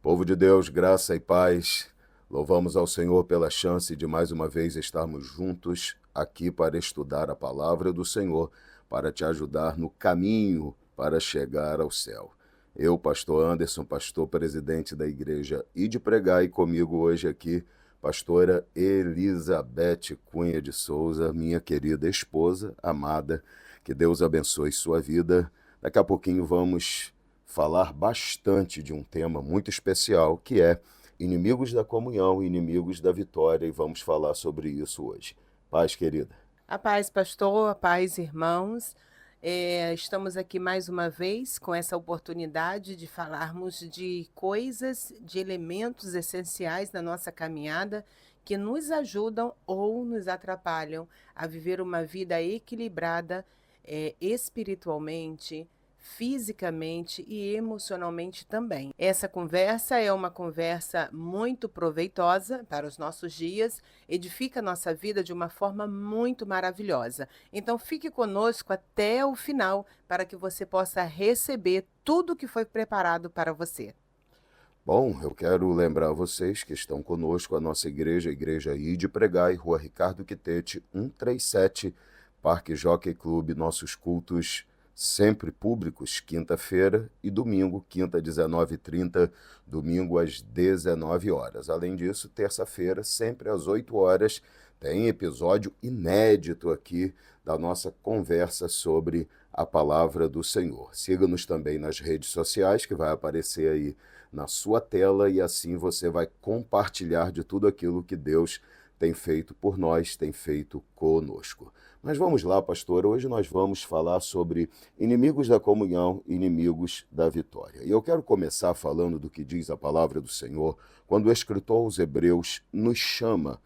Povo de Deus, graça e paz, louvamos ao Senhor pela chance de mais uma vez estarmos juntos aqui para estudar a palavra do Senhor, para te ajudar no caminho para chegar ao céu. Eu, pastor Anderson, pastor presidente da igreja Ide Pregar, e comigo hoje aqui, pastora Elizabeth Cunha de Souza, minha querida esposa, amada, que Deus abençoe sua vida. Daqui a pouquinho vamos falar bastante de um tema muito especial, que é inimigos da comunhão, inimigos da vitória, e vamos falar sobre isso hoje. Paz, querida. A paz, pastor, a paz, irmãos. Estamos aqui mais uma vez com essa oportunidade de falarmos de coisas, de elementos essenciais da nossa caminhada que nos ajudam ou nos atrapalham a viver uma vida equilibrada, espiritualmente, fisicamente e emocionalmente também. Essa conversa é uma conversa muito proveitosa para os nossos dias, edifica a nossa vida de uma forma muito maravilhosa. Então fique conosco até o final para que você possa receber tudo que foi preparado para você. Bom, eu quero lembrar vocês que estão conosco a nossa igreja, a Igreja Ide Pregar, Rua Ricardo Quitete, 137, Parque Jockey Clube, nossos cultos sempre públicos, quinta-feira e domingo, quinta 19h30, domingo às 19 horas. Além disso, terça-feira, sempre às 8 horas, tem episódio inédito aqui da nossa conversa sobre a palavra do Senhor. Siga-nos também nas redes sociais, que vai aparecer aí na sua tela, e assim você vai compartilhar de tudo aquilo que Deus tem feito por nós, tem feito conosco. Mas vamos lá, pastor, hoje nós vamos falar sobre inimigos da comunhão, inimigos da vitória. E eu quero começar falando do que diz a palavra do Senhor, quando o escritor aos Hebreus nos chama,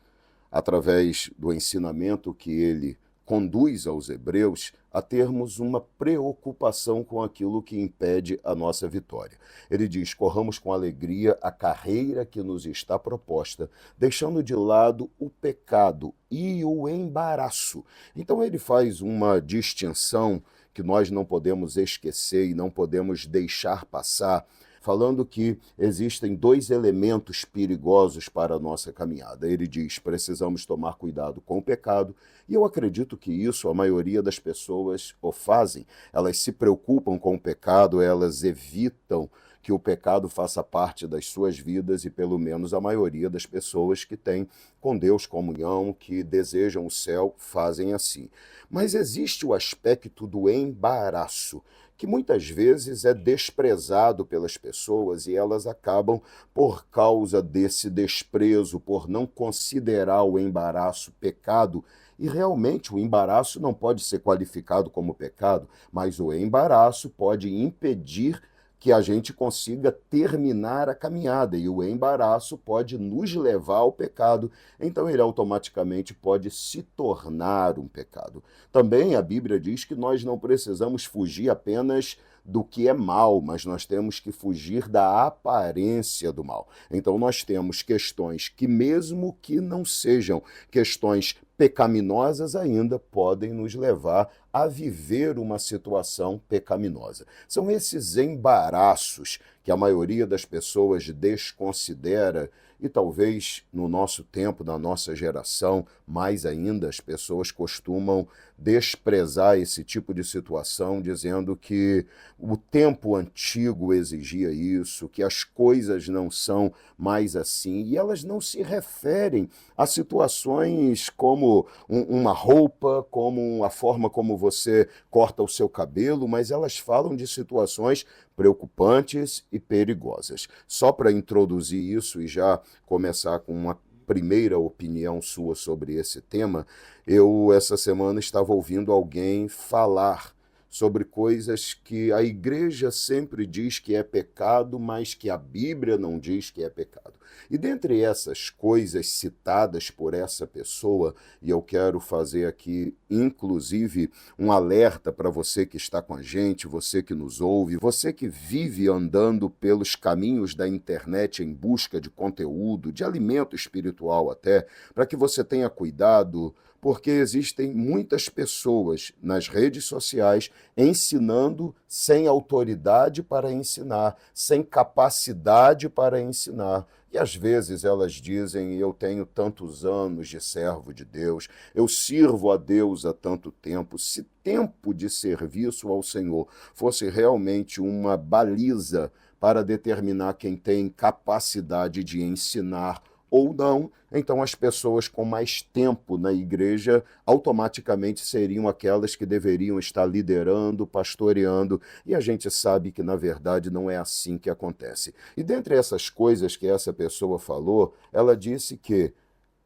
através do ensinamento que ele conduz aos hebreus, a termos uma preocupação com aquilo que impede a nossa vitória. Ele diz: corramos com alegria a carreira que nos está proposta, deixando de lado o pecado e o embaraço. Então ele faz uma distinção que nós não podemos esquecer e não podemos deixar passar, falando que existem dois elementos perigosos para a nossa caminhada. Ele diz: precisamos tomar cuidado com o pecado, e eu acredito que isso a maioria das pessoas o fazem. Elas se preocupam com o pecado, elas evitam que o pecado faça parte das suas vidas, e pelo menos a maioria das pessoas que têm com Deus comunhão, que desejam o céu, fazem assim. Mas existe o aspecto do embaraço, que muitas vezes é desprezado pelas pessoas, e elas acabam, por causa desse desprezo, por não considerar o embaraço pecado. E realmente o embaraço não pode ser qualificado como pecado, mas o embaraço pode impedir que a gente consiga terminar a caminhada, e o embaraço pode nos levar ao pecado, então ele automaticamente pode se tornar um pecado. Também a Bíblia diz que nós não precisamos fugir apenas do que é mal, mas nós temos que fugir da aparência do mal. Então nós temos questões que, mesmo que não sejam questões pecaminosas, ainda podem nos levar a viver uma situação pecaminosa. São esses embaraços que a maioria das pessoas desconsidera, e talvez no nosso tempo, na nossa geração, mais ainda, as pessoas costumam desprezar esse tipo de situação, dizendo que o tempo antigo exigia isso, que as coisas não são mais assim, e elas não se referem a situações como uma roupa, como a forma como você corta o seu cabelo, mas elas falam de situações preocupantes e perigosas. Só para introduzir isso e já começar com uma primeira opinião sua sobre esse tema, eu essa semana estava ouvindo alguém falar sobre coisas que a igreja sempre diz que é pecado, mas que a Bíblia não diz que é pecado. E dentre essas coisas citadas por essa pessoa, e eu quero fazer aqui, inclusive, um alerta para você que está com a gente, você que nos ouve, você que vive andando pelos caminhos da internet em busca de conteúdo, de alimento espiritual até, para que você tenha cuidado, Porque existem muitas pessoas nas redes sociais ensinando sem autoridade para ensinar, sem capacidade para ensinar. E às vezes elas dizem: eu tenho tantos anos de servo de Deus, eu sirvo a Deus há tanto tempo. Se tempo de serviço ao Senhor fosse realmente uma baliza para determinar quem tem capacidade de ensinar ou não, então as pessoas com mais tempo na igreja automaticamente seriam aquelas que deveriam estar liderando, pastoreando, e a gente sabe que na verdade não é assim que acontece. E dentre essas coisas que essa pessoa falou, ela disse que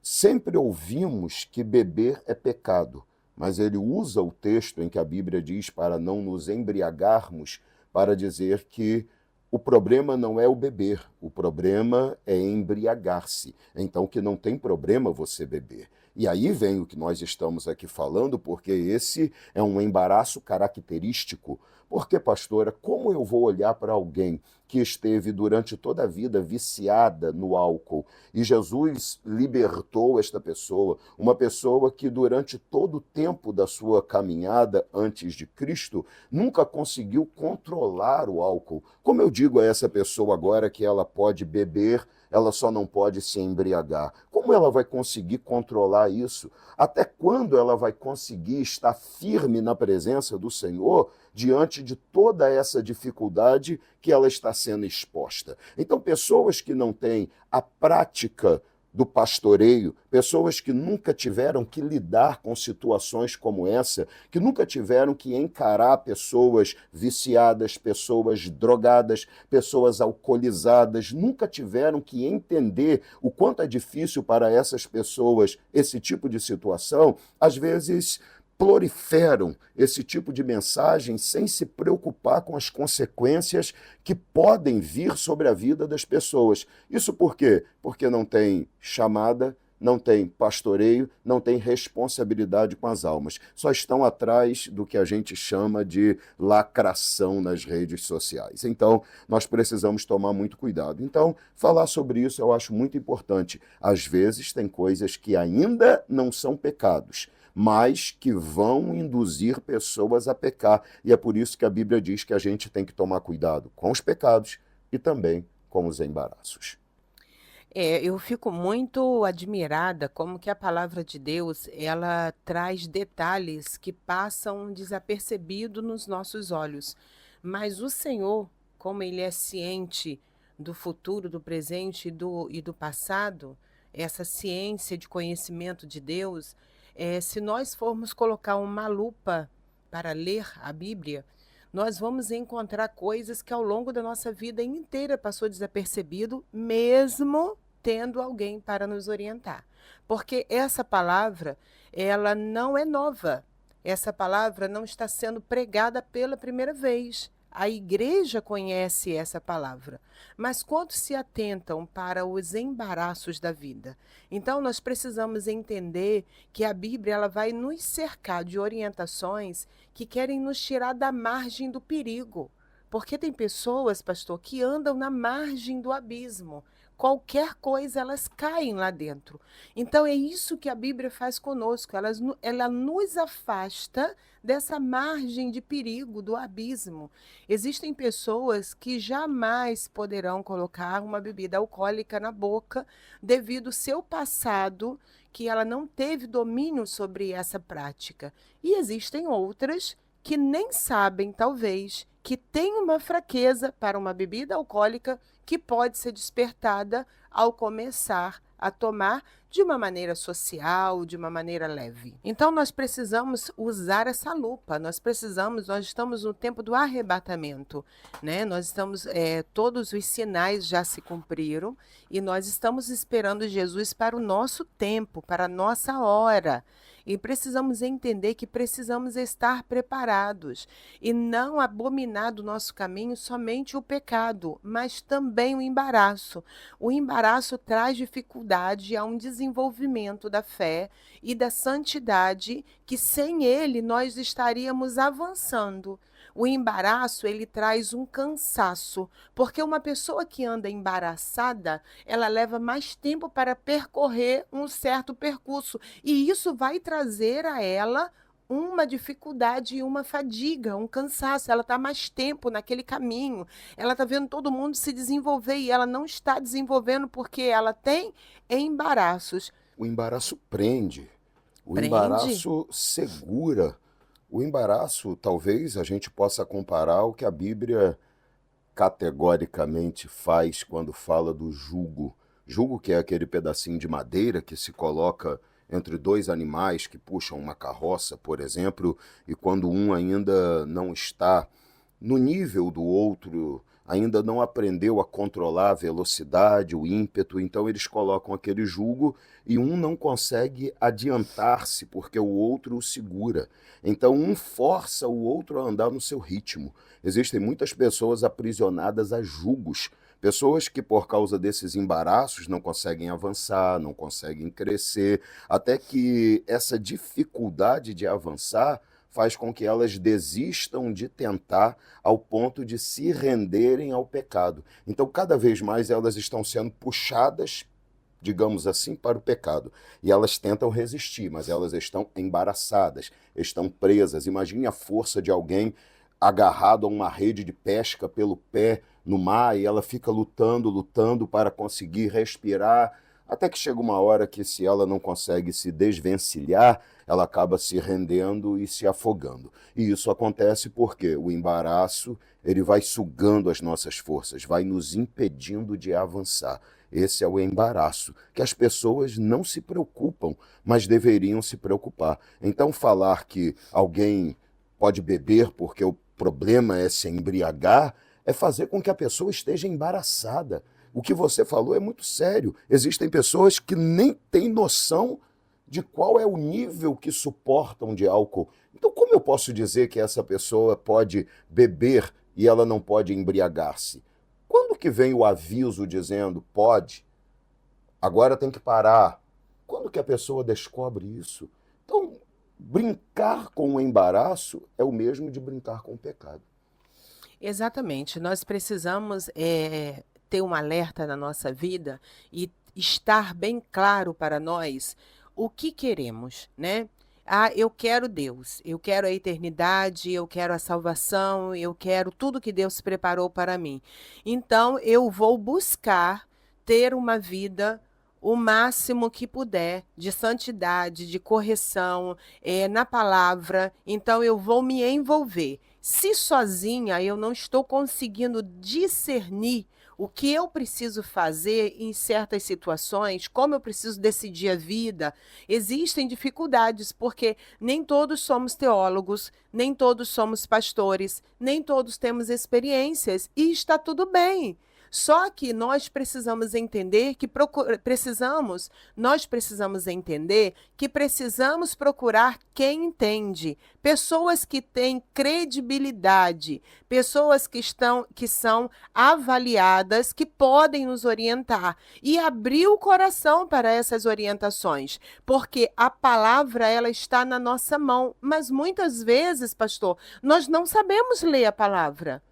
sempre ouvimos que beber é pecado, mas ele usa o texto em que a Bíblia diz para não nos embriagarmos, para dizer que o problema não é o beber, o problema é embriagar-se. Então, que não tem problema você beber. E aí vem o que nós estamos aqui falando, porque esse é um embaraço característico. Porque, pastora, como eu vou olhar para alguém que esteve durante toda a vida viciada no álcool e Jesus libertou esta pessoa, uma pessoa que durante todo o tempo da sua caminhada antes de Cristo nunca conseguiu controlar o álcool? Como eu digo a essa pessoa agora que ela pode beber, ela só não pode se embriagar? Como ela vai conseguir controlar isso? Até quando ela vai conseguir estar firme na presença do Senhor diante de toda essa dificuldade que ela está sendo exposta? Então, pessoas que não têm a prática do pastoreio, pessoas que nunca tiveram que lidar com situações como essa, que nunca tiveram que encarar pessoas viciadas, pessoas drogadas, pessoas alcoolizadas, nunca tiveram que entender o quanto é difícil para essas pessoas esse tipo de situação, às vezes proliferam esse tipo de mensagem sem se preocupar com as consequências que podem vir sobre a vida das pessoas. Isso por quê? Porque não tem chamada, não tem pastoreio, não tem responsabilidade com as almas. Só estão atrás do que a gente chama de lacração nas redes sociais. Então, nós precisamos tomar muito cuidado. Então, falar sobre isso eu acho muito importante. Às vezes, tem coisas que ainda não são pecados, mas que vão induzir pessoas a pecar. E é por isso que a Bíblia diz que a gente tem que tomar cuidado com os pecados e também com os embaraços. Eu fico muito admirada como que a palavra de Deus, ela traz detalhes que passam desapercebido nos nossos olhos. Mas o Senhor, como ele é ciente do futuro, do presente e do passado, essa ciência de conhecimento de Deus, se nós formos colocar uma lupa para ler a Bíblia, nós vamos encontrar coisas que ao longo da nossa vida inteira passou desapercebido, mesmo tendo alguém para nos orientar. Porque essa palavra, ela não é nova. Essa palavra não está sendo pregada pela primeira vez. A igreja conhece essa palavra, mas quantos se atentam para os embaraços da vida? Então, nós precisamos entender que a Bíblia ela vai nos cercar de orientações que querem nos tirar da margem do perigo. Porque tem pessoas, pastor, que andam na margem do abismo. Qualquer coisa, elas caem lá dentro. Então, é isso que a Bíblia faz conosco. Ela nos afasta dessa margem de perigo, do abismo. Existem pessoas que jamais poderão colocar uma bebida alcoólica na boca devido ao seu passado, que ela não teve domínio sobre essa prática. E existem outras que nem sabem, talvez, que têm uma fraqueza para uma bebida alcoólica que pode ser despertada ao começar a tomar de uma maneira social, de uma maneira leve. Então nós precisamos usar essa lupa, nós estamos no tempo do arrebatamento, né? Todos os sinais já se cumpriram e nós estamos esperando Jesus para o nosso tempo, para a nossa hora. E precisamos entender que precisamos estar preparados e não abominar do nosso caminho somente o pecado, mas também o embaraço. O embaraço traz dificuldade a um desenvolvimento da fé e da santidade, que sem ele nós estaríamos avançando. O embaraço, ele traz um cansaço, porque uma pessoa que anda embaraçada, ela leva mais tempo para percorrer um certo percurso, e isso vai trazer a ela uma dificuldade e uma fadiga, um cansaço. Ela está mais tempo naquele caminho, ela está vendo todo mundo se desenvolver e ela não está desenvolvendo porque ela tem embaraços. O embaraço prende, o Prende? embaraço segura. O embaraço, talvez a gente possa comparar ao que a Bíblia categoricamente faz quando fala do jugo. Jugo, que é aquele pedacinho de madeira que se coloca entre dois animais que puxam uma carroça, por exemplo, e quando um ainda não está no nível do outro, ainda não aprendeu a controlar a velocidade, o ímpeto, então eles colocam aquele jugo e um não consegue adiantar-se porque o outro o segura. Então um força o outro a andar no seu ritmo. Existem muitas pessoas aprisionadas a jugos, pessoas que por causa desses embaraços não conseguem avançar, não conseguem crescer, até que essa dificuldade de avançar faz com que elas desistam de tentar ao ponto de se renderem ao pecado. Então, cada vez mais elas estão sendo puxadas, digamos assim, para o pecado. E elas tentam resistir, mas elas estão embaraçadas, estão presas. Imagine a força de alguém agarrado a uma rede de pesca pelo pé no mar e ela fica lutando, lutando para conseguir respirar, até que chega uma hora que, se ela não consegue se desvencilhar, ela acaba se rendendo e se afogando. E isso acontece porque o embaraço, ele vai sugando as nossas forças, vai nos impedindo de avançar. Esse é o embaraço, que as pessoas não se preocupam, mas deveriam se preocupar. Então, falar que alguém pode beber porque o problema é se embriagar é fazer com que a pessoa esteja embaraçada. O que você falou é muito sério. Existem pessoas que nem têm noção de qual é o nível que suportam de álcool. Então, como eu posso dizer que essa pessoa pode beber e ela não pode embriagar-se? Quando que vem o aviso dizendo pode, agora tem que parar? Quando que a pessoa descobre isso? Então, brincar com o embaraço é o mesmo de brincar com o pecado. Exatamente. Nós precisamos ter um alerta na nossa vida e estar bem claro para nós o que queremos, né? Ah, eu quero Deus, eu quero a eternidade, eu quero a salvação, eu quero tudo que Deus preparou para mim. Então, eu vou buscar ter uma vida o máximo que puder de santidade, de correção, na palavra. Então, eu vou me envolver. Se sozinha eu não estou conseguindo discernir o que eu preciso fazer em certas situações, como eu preciso decidir a vida, existem dificuldades, porque nem todos somos teólogos, nem todos somos pastores, nem todos temos experiências, e está tudo bem. Só que nós precisamos entender que precisamos procurar quem entende, pessoas que têm credibilidade, pessoas que são avaliadas, que podem nos orientar e abrir o coração para essas orientações, porque a palavra ela está na nossa mão, mas muitas vezes, pastor, nós não sabemos ler a palavra.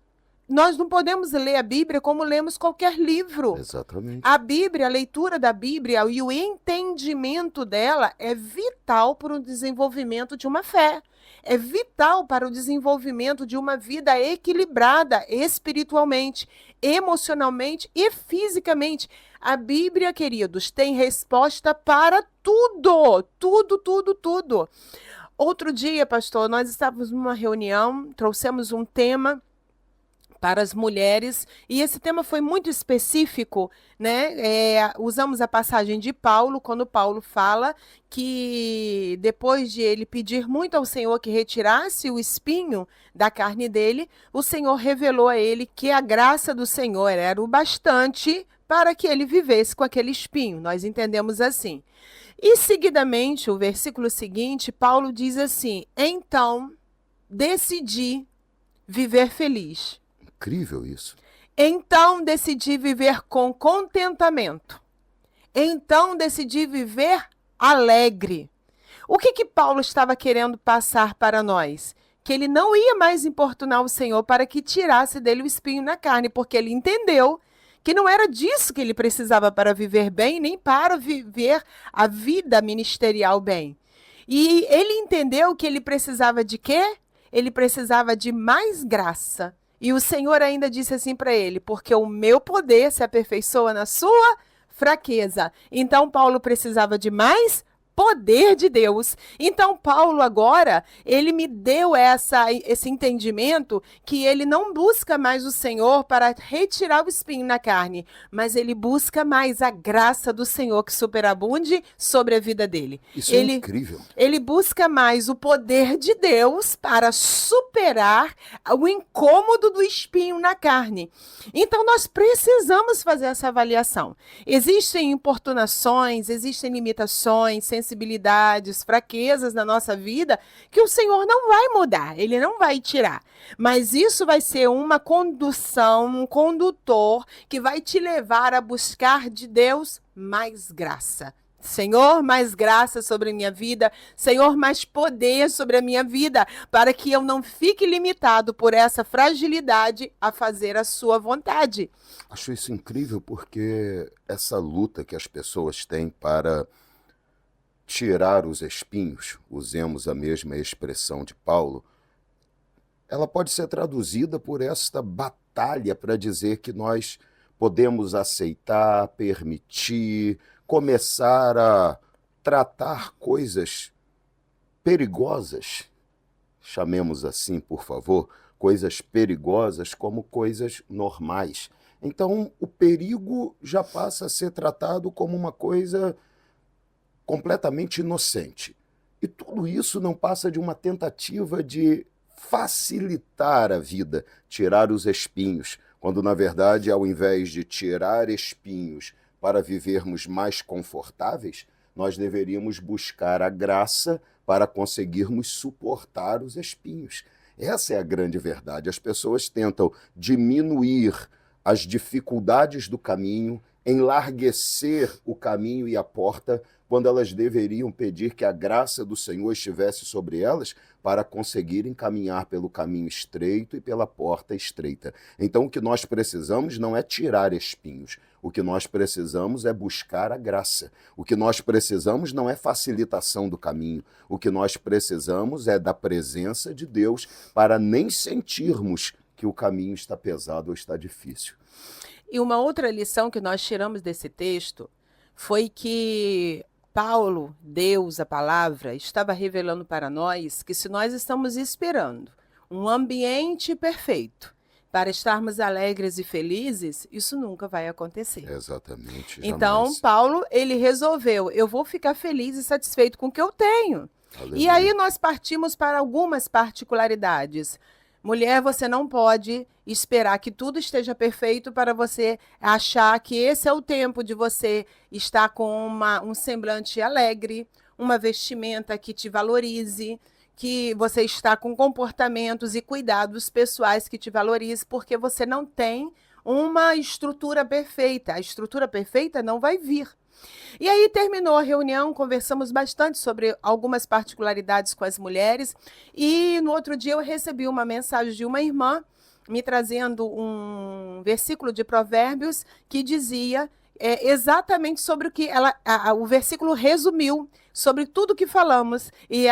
Nós não podemos ler a Bíblia como lemos qualquer livro. Exatamente. A Bíblia, a leitura da Bíblia e o entendimento dela é vital para o desenvolvimento de uma fé. É vital para o desenvolvimento de uma vida equilibrada espiritualmente, emocionalmente e fisicamente. A Bíblia, queridos, tem resposta para tudo, tudo, tudo, tudo. Outro dia, pastor, nós estávamos numa reunião, trouxemos um tema para as mulheres, e esse tema foi muito específico, né? Usamos a passagem de Paulo, quando Paulo fala que depois de ele pedir muito ao Senhor que retirasse o espinho da carne dele, o Senhor revelou a ele que a graça do Senhor era o bastante para que ele vivesse com aquele espinho. Nós entendemos assim. E seguidamente, o versículo seguinte, Paulo diz assim: então decidi viver feliz. Incrível isso. Então decidi viver com contentamento. Então decidi viver alegre. O que Paulo estava querendo passar para nós? que ele não ia mais importunar o Senhor para que tirasse dele o espinho na carne, porque ele entendeu que não era disso que ele precisava para viver bem, nem para viver a vida ministerial bem. E ele entendeu que ele precisava de quê? Ele precisava de mais graça. E o Senhor ainda disse assim para ele: porque o meu poder se aperfeiçoa na sua fraqueza. Então Paulo precisava de mais poder de Deus. Então Paulo agora, ele me deu esse entendimento que ele não busca mais o Senhor para retirar o espinho na carne, mas ele busca mais a graça do Senhor que superabunde sobre a vida dele. Isso é incrível. Ele busca mais o poder de Deus para superar o incômodo do espinho na carne. Então nós precisamos fazer essa avaliação. Existem importunações, existem limitações, sensibilidades, fraquezas na nossa vida que o Senhor não vai mudar, Ele não vai tirar. Mas isso vai ser uma condução, um condutor que vai te levar a buscar de Deus mais graça. Senhor, mais graça sobre a minha vida. Senhor, mais poder sobre a minha vida, para que eu não fique limitado por essa fragilidade a fazer a sua vontade. Acho isso incrível porque essa luta que as pessoas têm para tirar os espinhos, usemos a mesma expressão de Paulo, ela pode ser traduzida por esta batalha para dizer que nós podemos aceitar, permitir, começar a tratar coisas perigosas, chamemos assim, por favor, coisas perigosas como coisas normais. Então, o perigo já passa a ser tratado como uma coisa completamente inocente. E tudo isso não passa de uma tentativa de facilitar a vida, tirar os espinhos, quando, na verdade, ao invés de tirar espinhos para vivermos mais confortáveis, nós deveríamos buscar a graça para conseguirmos suportar os espinhos. Essa é a grande verdade. As pessoas tentam diminuir as dificuldades do caminho, enlarguecer o caminho e a porta, quando elas deveriam pedir que a graça do Senhor estivesse sobre elas para conseguirem caminhar pelo caminho estreito e pela porta estreita. Então, o que nós precisamos não é tirar espinhos. O que nós precisamos é buscar a graça. O que nós precisamos não é facilitação do caminho. O que nós precisamos é da presença de Deus para nem sentirmos que o caminho está pesado ou está difícil. E uma outra lição que nós tiramos desse texto foi que Paulo, Deus, a palavra, estava revelando para nós que se nós estamos esperando um ambiente perfeito para estarmos alegres e felizes, isso nunca vai acontecer. Exatamente. Então, Paulo, ele resolveu, eu vou ficar feliz e satisfeito com o que eu tenho. Aleluia. E aí nós partimos para algumas particularidades. Mulher, você não pode esperar que tudo esteja perfeito para você achar que esse é o tempo de você estar com um semblante alegre, uma vestimenta que te valorize, que você está com comportamentos e cuidados pessoais que te valorizem, porque você não tem uma estrutura perfeita. A estrutura perfeita não vai vir. E aí terminou a reunião, conversamos bastante sobre algumas particularidades com as mulheres e no outro dia eu recebi uma mensagem de uma irmã me trazendo um versículo de Provérbios que dizia exatamente sobre o que o versículo resumiu sobre tudo que falamos e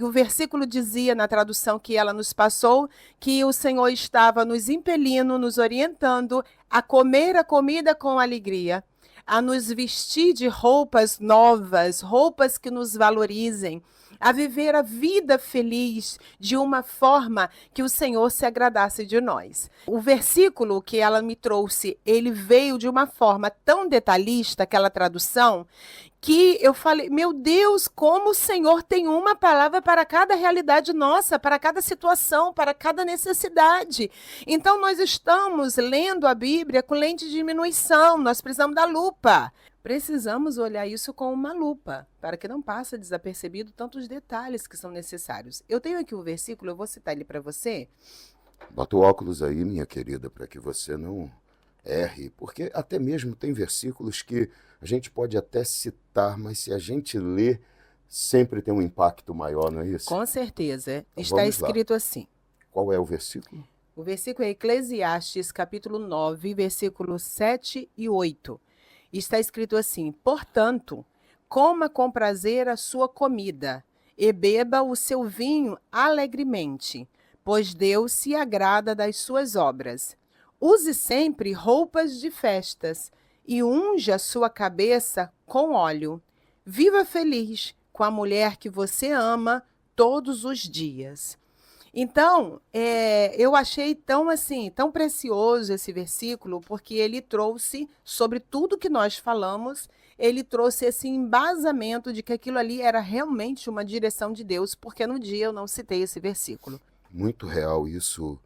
o versículo dizia na tradução que ela nos passou que o Senhor estava nos impelindo, nos orientando a comer a comida com alegria, a nos vestir de roupas novas, roupas que nos valorizem, a viver a vida feliz de uma forma que o Senhor se agradasse de nós. O versículo que ela me trouxe, ele veio de uma forma tão detalhista, aquela tradução, que eu falei, meu Deus, como o Senhor tem uma palavra para cada realidade nossa, para cada situação, para cada necessidade. Então, nós estamos lendo a Bíblia com lente de diminuição, nós precisamos da lupa. Precisamos olhar isso com uma lupa, para que não passe desapercebido tantos detalhes que são necessários. Eu tenho aqui o versículo, eu vou citar ele para você. Bota o óculos aí, minha querida, para que você não erre, porque até mesmo tem versículos que a gente pode até citar, mas se a gente ler sempre tem um impacto maior, não é isso? Com certeza. Então, Está vamos lá. escrito assim. Qual é o versículo? O versículo é Eclesiastes, capítulo 9, versículos 7 e 8. Está escrito assim: Portanto, coma com prazer a sua comida e beba o seu vinho alegremente, pois Deus se agrada das suas obras. Use sempre roupas de festas e unja sua cabeça com óleo. Viva feliz com a mulher que você ama todos os dias. Então, eu achei tão assim, tão precioso esse versículo, porque ele trouxe, sobre tudo que nós falamos, ele trouxe esse embasamento de que aquilo ali era realmente uma direção de Deus, porque no dia eu não citei esse versículo. Muito real isso,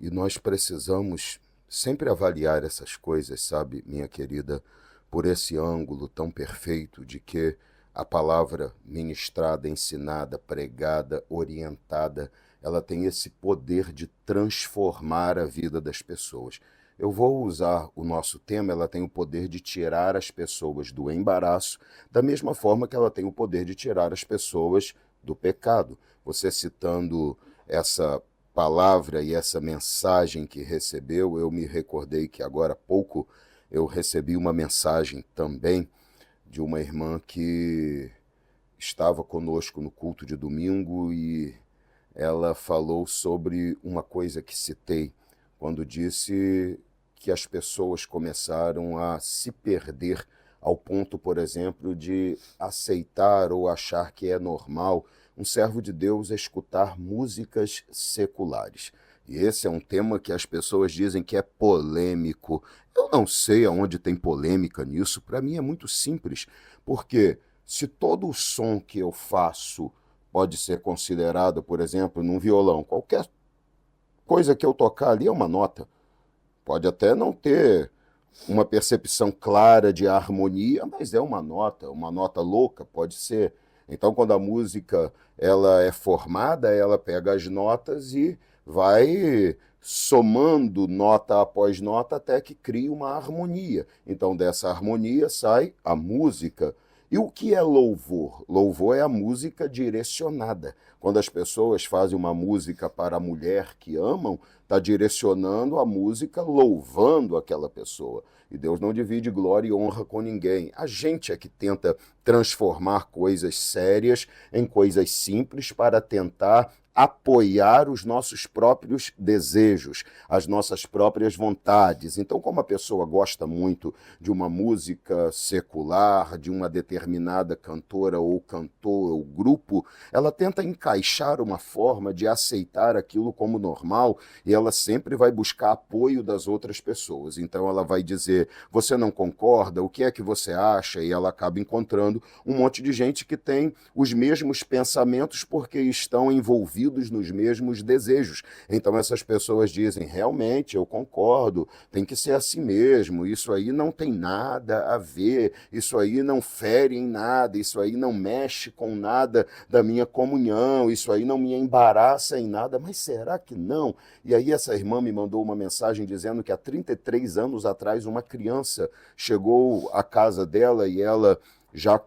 e nós precisamos sempre avaliar essas coisas, sabe, minha querida, por esse ângulo tão perfeito de que a palavra ministrada, ensinada, pregada, orientada, ela tem esse poder de transformar a vida das pessoas. Eu vou usar o nosso tema, ela tem o poder de tirar as pessoas do embaraço, da mesma forma que ela tem o poder de tirar as pessoas do pecado. Você citando essa palavra e essa mensagem que recebeu, eu me recordei que agora há pouco eu recebi uma mensagem também de uma irmã que estava conosco no culto de domingo e ela falou sobre uma coisa que citei quando disse que as pessoas começaram a se perder ao ponto, por exemplo, de aceitar ou achar que é normal um servo de Deus escutar músicas seculares. E esse é um tema que as pessoas dizem que é polêmico. Eu não sei aonde tem polêmica nisso. Para mim é muito simples, porque se todo o som que eu faço pode ser considerado, por exemplo, num violão, qualquer coisa que eu tocar ali é uma nota. Pode até não ter uma percepção clara de harmonia, mas é uma nota louca, pode ser. Então, quando a música ela é formada, ela pega as notas e vai somando nota após nota até que cria uma harmonia. Então, dessa harmonia sai a música. E o que é louvor? Louvor é a música direcionada. Quando as pessoas fazem uma música para a mulher que amam, está direcionando a música louvando aquela pessoa. E Deus não divide glória e honra com ninguém. A gente é que tenta transformar coisas sérias em coisas simples para tentar apoiar os nossos próprios desejos, as nossas próprias vontades. Então, como a pessoa gosta muito de uma música secular, de uma determinada cantora ou cantor ou grupo, ela tenta encaixar uma forma de aceitar aquilo como normal e ela sempre vai buscar apoio das outras pessoas. Então, ela vai dizer, você não concorda? O que é que você acha? E ela acaba encontrando um monte de gente que tem os mesmos pensamentos porque estão envolvidos nos mesmos desejos. Então essas pessoas dizem, realmente, eu concordo, tem que ser assim mesmo, isso aí não tem nada a ver, isso aí não fere em nada, isso aí não mexe com nada da minha comunhão, isso aí não me embaraça em nada, mas será que não? E aí essa irmã me mandou uma mensagem dizendo que há 33 anos atrás uma criança chegou à casa dela e ela já,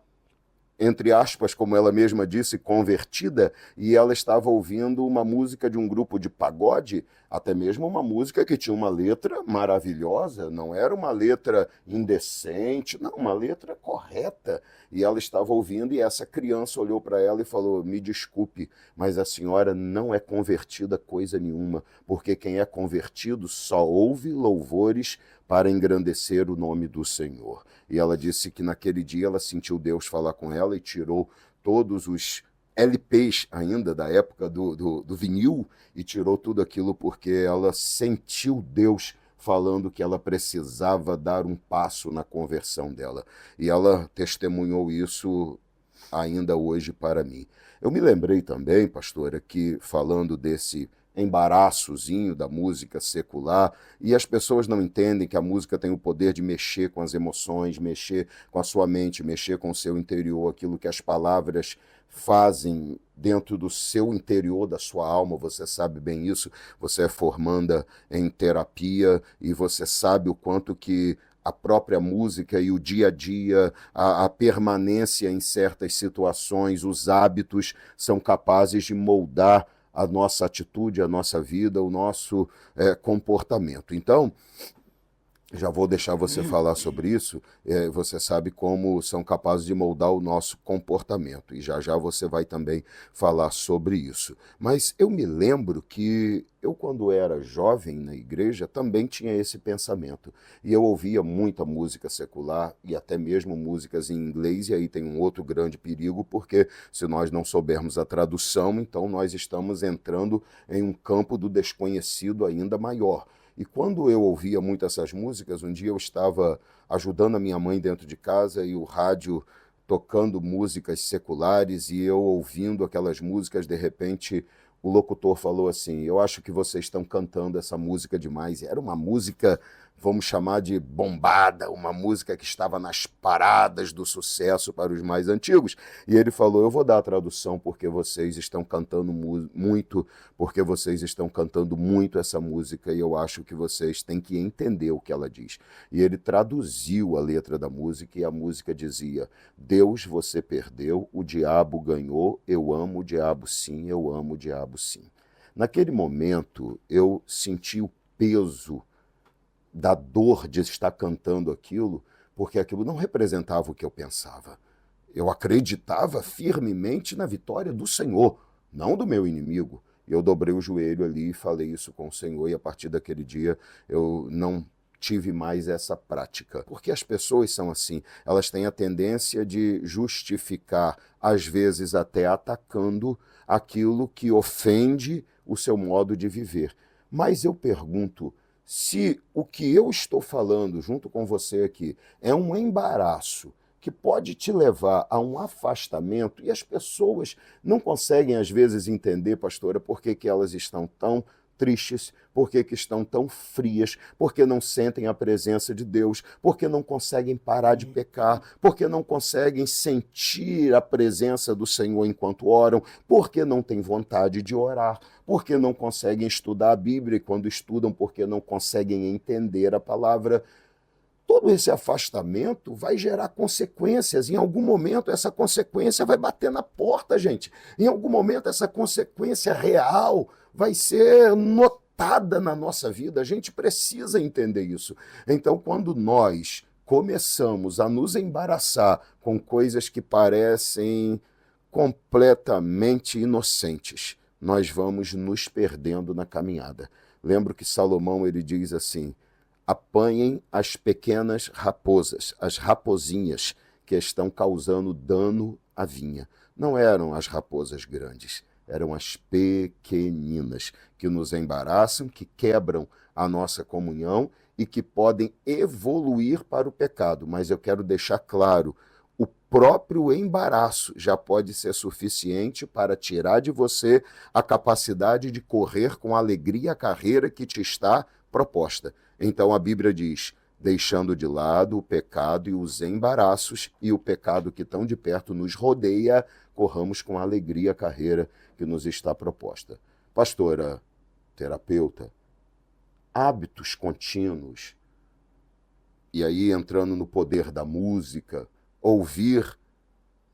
entre aspas, como ela mesma disse, convertida, e ela estava ouvindo uma música de um grupo de pagode, até mesmo uma música que tinha uma letra maravilhosa, não era uma letra indecente, não, uma letra correta. E ela estava ouvindo e essa criança olhou para ela e falou, me desculpe, mas a senhora não é convertida coisa nenhuma, porque quem é convertido só ouve louvores para engrandecer o nome do Senhor. E ela disse que naquele dia ela sentiu Deus falar com ela e tirou todos os LPs ainda da época do vinil e tirou tudo aquilo porque ela sentiu Deus falando que ela precisava dar um passo na conversão dela. E ela testemunhou isso ainda hoje para mim. Eu me lembrei também, pastora, que falando desse embaraçozinho da música secular, e as pessoas não entendem que a música tem o poder de mexer com as emoções, mexer com a sua mente, mexer com o seu interior, aquilo que as palavras fazem dentro do seu interior, da sua alma, você sabe bem isso, você é formanda em terapia e você sabe o quanto que a própria música e o dia a dia, a permanência em certas situações, os hábitos são capazes de moldar a nossa atitude, a nossa vida, o nosso comportamento. Então, já vou deixar você falar sobre isso. Você sabe como são capazes de moldar o nosso comportamento. E já já você vai também falar sobre isso. Mas eu me lembro que eu, quando era jovem na igreja, também tinha esse pensamento. E eu ouvia muita música secular e até mesmo músicas em inglês. E aí tem um outro grande perigo, porque se nós não soubermos a tradução, então nós estamos entrando em um campo do desconhecido ainda maior. E quando eu ouvia muito essas músicas, um dia eu estava ajudando a minha mãe dentro de casa e o rádio tocando músicas seculares e eu ouvindo aquelas músicas, de repente o locutor falou assim: eu acho que vocês estão cantando essa música demais. E era uma música, vamos chamar de bombada, uma música que estava nas paradas do sucesso para os mais antigos. E ele falou: eu vou dar a tradução porque vocês estão cantando muito, porque vocês estão cantando muito essa música e eu acho que vocês têm que entender o que ela diz. E ele traduziu a letra da música e a música dizia: Deus, você perdeu, o diabo ganhou, eu amo o diabo sim, eu amo o diabo sim. Naquele momento eu senti o peso da dor de estar cantando aquilo, porque aquilo não representava o que eu pensava. Eu acreditava firmemente na vitória do Senhor, não do meu inimigo. Eu dobrei o joelho ali e falei isso com o Senhor, e a partir daquele dia eu não tive mais essa prática. Porque as pessoas são assim, elas têm a tendência de justificar, às vezes até atacando aquilo que ofende o seu modo de viver. Mas eu pergunto, se o que eu estou falando junto com você aqui é um embaraço que pode te levar a um afastamento, e as pessoas não conseguem às vezes entender, pastora, por que elas estão tão tristes, por que estão tão frias, porque não sentem a presença de Deus, porque não conseguem parar de pecar, porque não conseguem sentir a presença do Senhor enquanto oram, porque não têm vontade de orar, porque não conseguem estudar a Bíblia e quando estudam, porque não conseguem entender a palavra. Todo esse afastamento vai gerar consequências. Em algum momento, essa consequência vai bater na porta, gente. Em algum momento, essa consequência real vai ser notada na nossa vida. A gente precisa entender isso. Então, quando nós começamos a nos embaraçar com coisas que parecem completamente inocentes, nós vamos nos perdendo na caminhada. Lembro que Salomão ele diz assim: apanhem as pequenas raposas, as raposinhas que estão causando dano à vinha. Não eram as raposas grandes, eram as pequeninas que nos embaraçam, que quebram a nossa comunhão e que podem evoluir para o pecado. Mas eu quero deixar claro, o próprio embaraço já pode ser suficiente para tirar de você a capacidade de correr com alegria a carreira que te está proposta. Então a Bíblia diz: deixando de lado o pecado e os embaraços e o pecado que tão de perto nos rodeia, corramos com alegria a carreira que nos está proposta. Pastora, terapeuta, hábitos contínuos, e aí entrando no poder da música, ouvir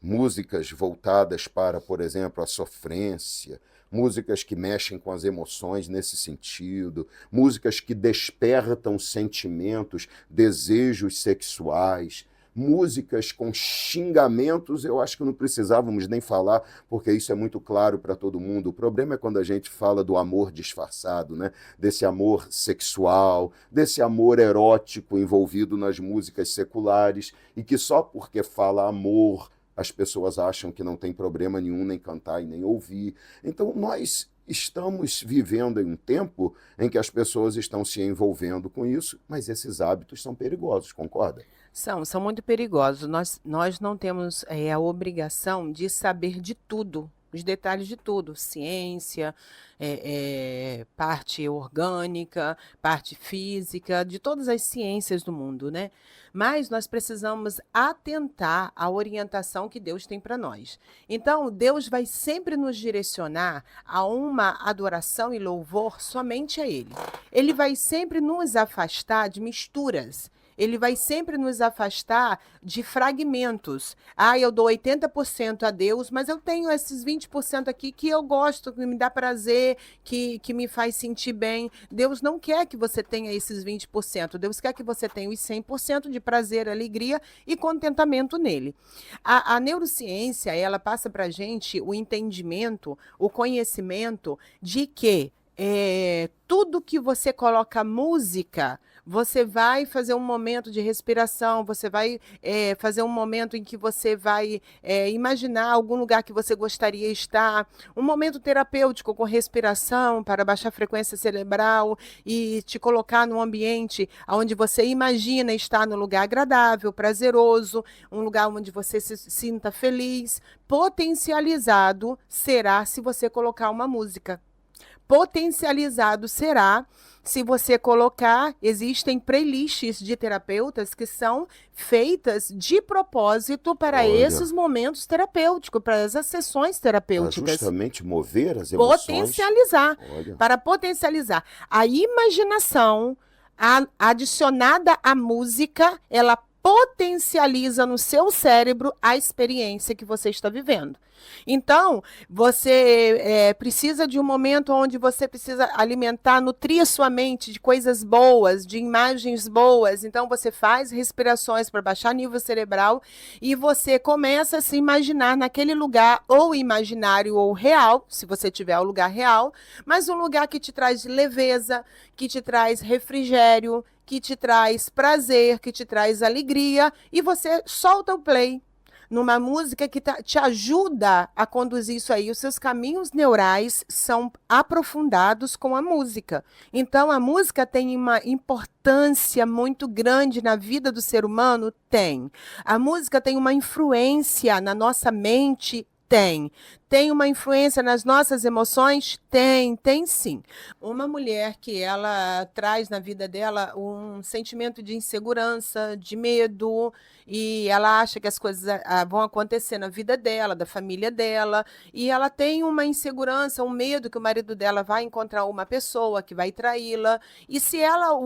músicas voltadas para, por exemplo, a sofrência, músicas que mexem com as emoções nesse sentido, músicas que despertam sentimentos, desejos sexuais, músicas com xingamentos, eu acho que não precisávamos nem falar, porque isso é muito claro para todo mundo. O problema é quando a gente fala do amor disfarçado, né? Desse amor sexual, desse amor erótico envolvido nas músicas seculares, e que só porque fala amor, as pessoas acham que não tem problema nenhum nem cantar e nem ouvir. Então, nós estamos vivendo em um tempo em que as pessoas estão se envolvendo com isso, mas esses hábitos são perigosos, concorda? São muito perigosos. Nós não temos a obrigação de saber de tudo, os detalhes de tudo, ciência, parte orgânica, parte física, de todas as ciências do mundo, né? Mas nós precisamos atentar à orientação que Deus tem para nós. Então, Deus vai sempre nos direcionar a uma adoração e louvor somente a Ele. Ele vai sempre nos afastar de misturas. ele vai sempre nos afastar de fragmentos. Eu dou 80% a Deus, mas eu tenho esses 20% aqui que eu gosto, que me dá prazer, que me faz sentir bem. Deus não quer que você tenha esses 20%. Deus quer que você tenha os 100% de prazer, alegria e contentamento nele. A neurociência, ela passa para a gente o entendimento, o conhecimento de que tudo que você coloca música, você vai fazer um momento de respiração, você vai fazer um momento em que você vai imaginar algum lugar que você gostaria de estar, um momento terapêutico com respiração para baixar a frequência cerebral e te colocar num ambiente onde você imagina estar num lugar agradável, prazeroso, um lugar onde você se sinta feliz. Potencializado será se você colocar uma música. Potencializado será se você colocar, existem playlists de terapeutas que são feitas de propósito para esses momentos terapêuticos, para essas sessões terapêuticas. Para justamente mover as emoções. Potencializar. Para potencializar. A imaginação adicionada à música, ela potencializa no seu cérebro a experiência que você está vivendo. Então, você precisa de um momento onde você precisa alimentar, nutrir a sua mente de coisas boas, de imagens boas. Então, você faz respirações para baixar nível cerebral e você começa a se imaginar naquele lugar, ou imaginário ou real, se você tiver o lugar real, mas um lugar que te traz leveza, que te traz refrigério, que te traz prazer, que te traz alegria, e você solta o play numa música que te ajuda a conduzir isso aí. Os seus caminhos neurais são aprofundados com a música. Então, a música tem uma importância muito grande na vida do ser humano? Tem. A música tem uma influência na nossa mente? Tem. Tem uma influência nas nossas emoções? Tem sim. Uma mulher que ela traz na vida dela um sentimento de insegurança, de medo, e ela acha que as coisas vão acontecer na vida dela, da família dela, e ela tem uma insegurança, um medo que o marido dela vai encontrar uma pessoa que vai traí-la, e se ela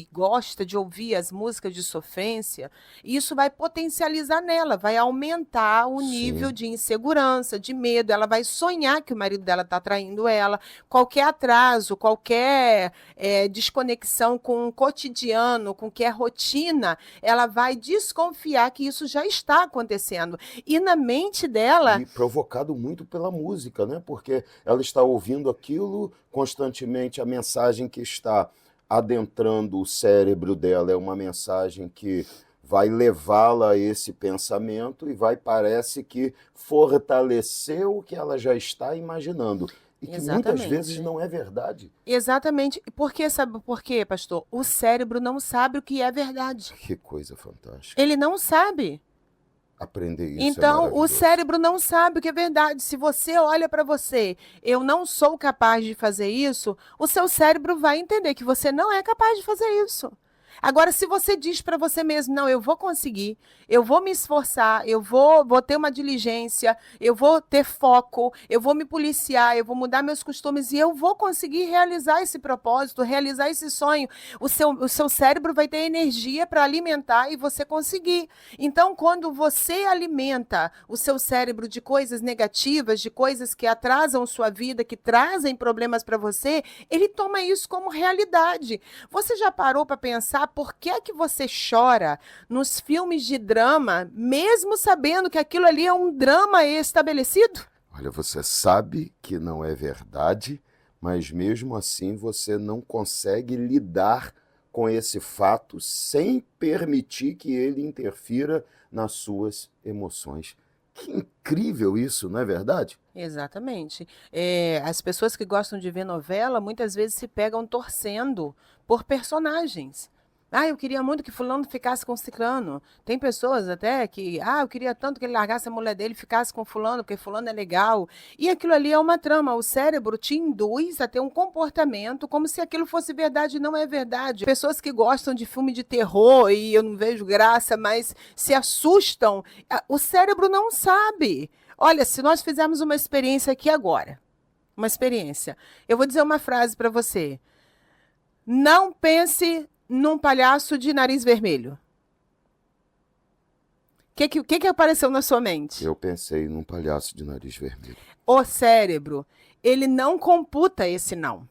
gosta de ouvir as músicas de sofrência, isso vai potencializar nela, vai aumentar o nível de insegurança, de medo. Ela vai sonhar que o marido dela está traindo ela. Qualquer atraso, qualquer desconexão com o cotidiano, com o que é rotina, ela vai desconfiar que isso já está acontecendo. E na mente dela... E provocado muito pela música, né? Porque ela está ouvindo aquilo constantemente, a mensagem que está adentrando o cérebro dela é uma mensagem que vai levá-la a esse pensamento e parece que fortalecer o que ela já está imaginando. E que muitas vezes não é verdade. Exatamente. Sabe por quê, pastor? O cérebro não sabe o que é verdade. Que coisa fantástica. Ele não sabe. Aprender isso então, o cérebro não sabe o que é verdade. Se você olha para você, eu não sou capaz de fazer isso, o seu cérebro vai entender que você não é capaz de fazer isso. Agora, se você diz para você mesmo, não, eu vou conseguir, eu vou me esforçar, eu vou ter uma diligência, eu vou ter foco, eu vou me policiar, eu vou mudar meus costumes e eu vou conseguir realizar esse propósito, realizar esse sonho, o seu cérebro vai ter energia para alimentar e você conseguir. Então, quando você alimenta o seu cérebro de coisas negativas, de coisas que atrasam sua vida, que trazem problemas para você, ele toma isso como realidade. Você já parou para pensar por que é que você chora nos filmes de drama, mesmo sabendo que aquilo ali é um drama estabelecido? Olha, você sabe que não é verdade, mas mesmo assim você não consegue lidar com esse fato sem permitir que ele interfira nas suas emoções. Que incrível isso, não é verdade? Exatamente. As pessoas que gostam de ver novela, muitas vezes se pegam torcendo por personagens. Eu queria muito que fulano ficasse com ciclano. Tem pessoas até que, eu queria tanto que ele largasse a mulher dele e ficasse com fulano, porque fulano é legal. E aquilo ali é uma trama. O cérebro te induz a ter um comportamento como se aquilo fosse verdade e não é verdade. Pessoas que gostam de filme de terror, e eu não vejo graça, mas se assustam, o cérebro não sabe. Olha, se nós fizermos uma experiência aqui agora, uma experiência, eu vou dizer uma frase para você. Não pense num palhaço de nariz vermelho? O que apareceu na sua mente? Eu pensei num palhaço de nariz vermelho. O cérebro, ele não computa esse não.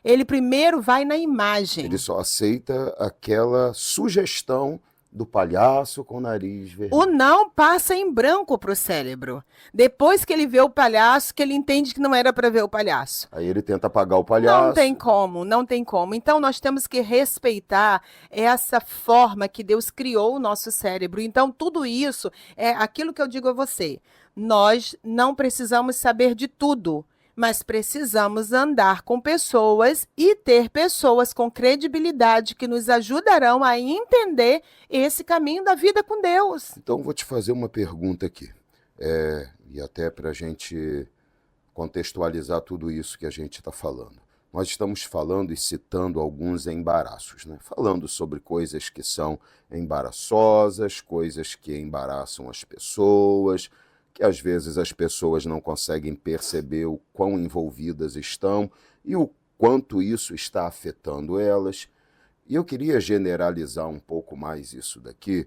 Ele primeiro vai na imagem. Ele só aceita aquela sugestão do palhaço com o nariz vermelho. O não passa em branco para o cérebro. Depois que ele vê o palhaço, que ele entende que não era para ver o palhaço. Aí ele tenta apagar o palhaço. Não tem como, não tem como. Então nós temos que respeitar essa forma que Deus criou o nosso cérebro. Então tudo isso é aquilo que eu digo a você. Nós não precisamos saber de tudo, mas precisamos andar com pessoas e ter pessoas com credibilidade que nos ajudarão a entender esse caminho da vida com Deus. Então, vou te fazer uma pergunta aqui, e até para a gente contextualizar tudo isso que a gente está falando. Nós estamos falando e citando alguns embaraços, né? Falando sobre coisas que são embaraçosas, coisas que embaraçam as pessoas, que às vezes as pessoas não conseguem perceber o quão envolvidas estão e o quanto isso está afetando elas. E eu queria generalizar um pouco mais isso daqui,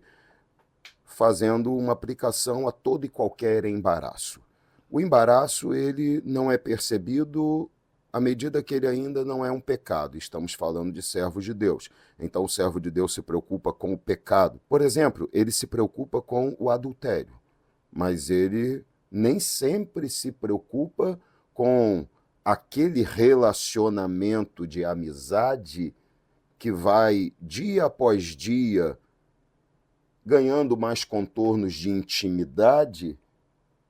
fazendo uma aplicação a todo e qualquer embaraço. O embaraço, ele não é percebido à medida que ele ainda não é um pecado. Estamos falando de servos de Deus. Então, o servo de Deus se preocupa com o pecado. Por exemplo, ele se preocupa com o adultério. Mas ele nem sempre se preocupa com aquele relacionamento de amizade que vai, dia após dia, ganhando mais contornos de intimidade,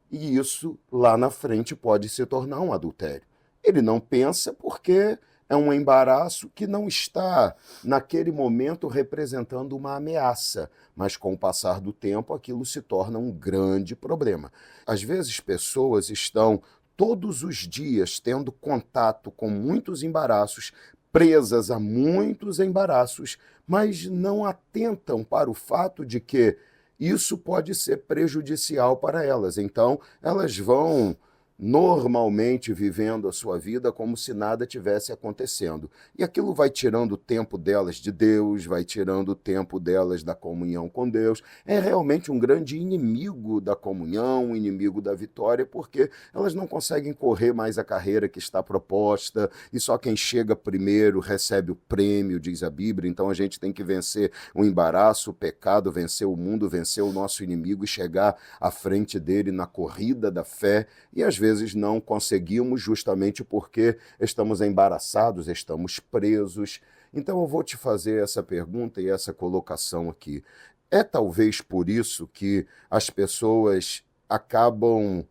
e isso, lá na frente, pode se tornar um adultério. Ele não pensa porque é um embaraço que não está, naquele momento, representando uma ameaça, mas com o passar do tempo aquilo se torna um grande problema. Às vezes pessoas estão todos os dias tendo contato com muitos embaraços, presas a muitos embaraços, mas não atentam para o fato de que isso pode ser prejudicial para elas. Então, elas vão normalmente vivendo a sua vida como se nada tivesse acontecendo. E aquilo vai tirando o tempo delas de Deus, vai tirando o tempo delas da comunhão com Deus. É realmente um grande inimigo da comunhão, um inimigo da vitória, porque elas não conseguem correr mais a carreira que está proposta, e só quem chega primeiro recebe o prêmio, diz a Bíblia. Então a gente tem que vencer o embaraço, o pecado, vencer o mundo, vencer o nosso inimigo e chegar à frente dele na corrida da fé. E às vezes não conseguimos justamente porque estamos embaraçados, estamos presos. Então eu vou te fazer essa pergunta e essa colocação aqui. É talvez por isso que as pessoas acabam,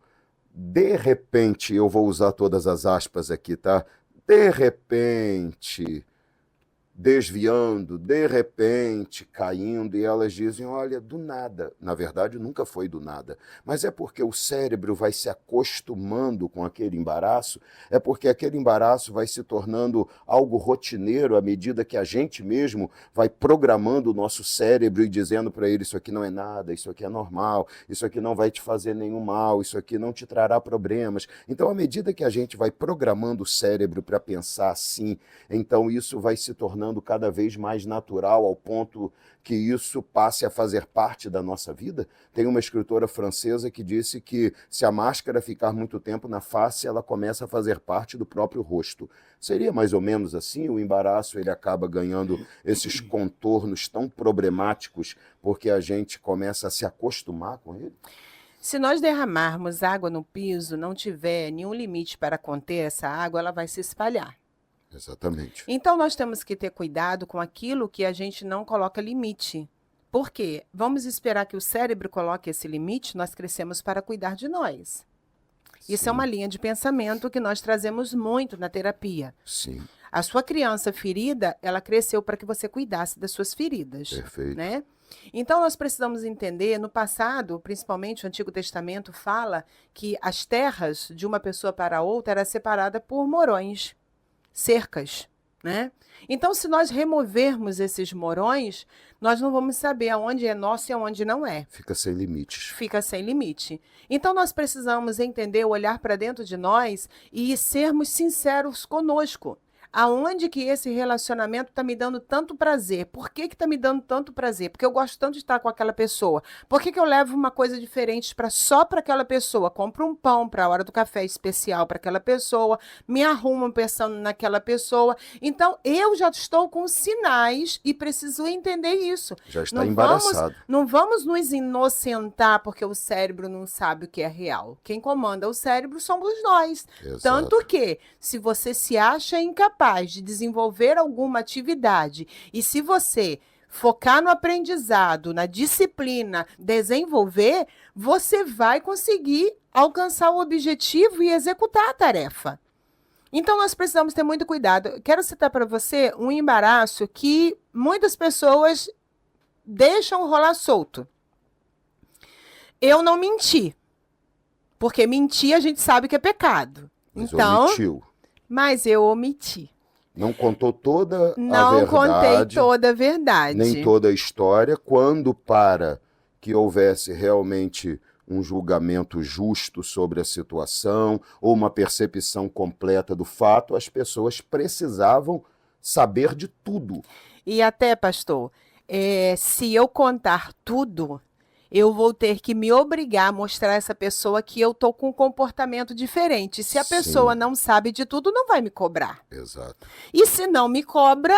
de repente, eu vou usar todas as aspas aqui, tá? De repente, desviando, de repente, caindo, e elas dizem, olha, do nada. Na verdade, nunca foi do nada. Mas é porque o cérebro vai se acostumando com aquele embaraço, é porque aquele embaraço vai se tornando algo rotineiro à medida que a gente mesmo vai programando o nosso cérebro e dizendo para ele, isso aqui não é nada, isso aqui é normal, isso aqui não vai te fazer nenhum mal, isso aqui não te trará problemas. Então, à medida que a gente vai programando o cérebro para pensar assim, então isso vai se tornando cada vez mais natural ao ponto que isso passe a fazer parte da nossa vida. Tem uma escritora francesa que disse que se a máscara ficar muito tempo na face, ela começa a fazer parte do próprio rosto. Seria mais ou menos assim? O embaraço ele acaba ganhando esses contornos tão problemáticos porque a gente começa a se acostumar com ele? Se nós derramarmos água no piso, não tiver nenhum limite para conter essa água, ela vai se espalhar. Exatamente. Então, nós temos que ter cuidado com aquilo que a gente não coloca limite. Por quê? Vamos esperar que o cérebro coloque esse limite, nós crescemos para cuidar de nós. Isso é uma linha de pensamento que nós trazemos muito na terapia. Sim. A sua criança ferida, ela cresceu para que você cuidasse das suas feridas. Perfeito. Né? Então, nós precisamos entender, no passado, principalmente o Antigo Testamento fala que as terras de uma pessoa para outra eram separadas por morões, cercas, né? Então, se nós removermos esses morões, nós não vamos saber aonde é nosso e aonde não é. Fica sem limites. Fica sem limite. Então, nós precisamos entender, olhar para dentro de nós e sermos sinceros conosco. Aonde que esse relacionamento está me dando tanto prazer? Por que está me dando tanto prazer? Porque eu gosto tanto de estar com aquela pessoa. Por que eu levo uma coisa diferente só para aquela pessoa? Compro um pão para a hora do café especial para aquela pessoa, me arrumo pensando naquela pessoa. Então, eu já estou com sinais e preciso entender isso. Já está embaraçado. Não vamos nos inocentar porque o cérebro não sabe o que é real. Quem comanda o cérebro somos nós. Exato. Tanto que, se você se acha incapaz de desenvolver alguma atividade e se você focar no aprendizado, na disciplina, desenvolver, você vai conseguir alcançar o objetivo e executar a tarefa. Então, nós precisamos ter muito cuidado. Quero citar para você um embaraço que muitas pessoas deixam rolar solto. Eu não menti, porque mentir a gente sabe que é pecado. Mas então, omitiu. Mas eu omiti. Não contou toda a verdade. Não contei toda a verdade. Nem toda a história, quando para que houvesse realmente um julgamento justo sobre a situação ou uma percepção completa do fato, as pessoas precisavam saber de tudo. E até, pastor, se eu contar tudo, eu vou ter que me obrigar a mostrar a essa pessoa que eu estou com um comportamento diferente. Se a pessoa não sabe de tudo, não vai me cobrar. Exato. E se não me cobra,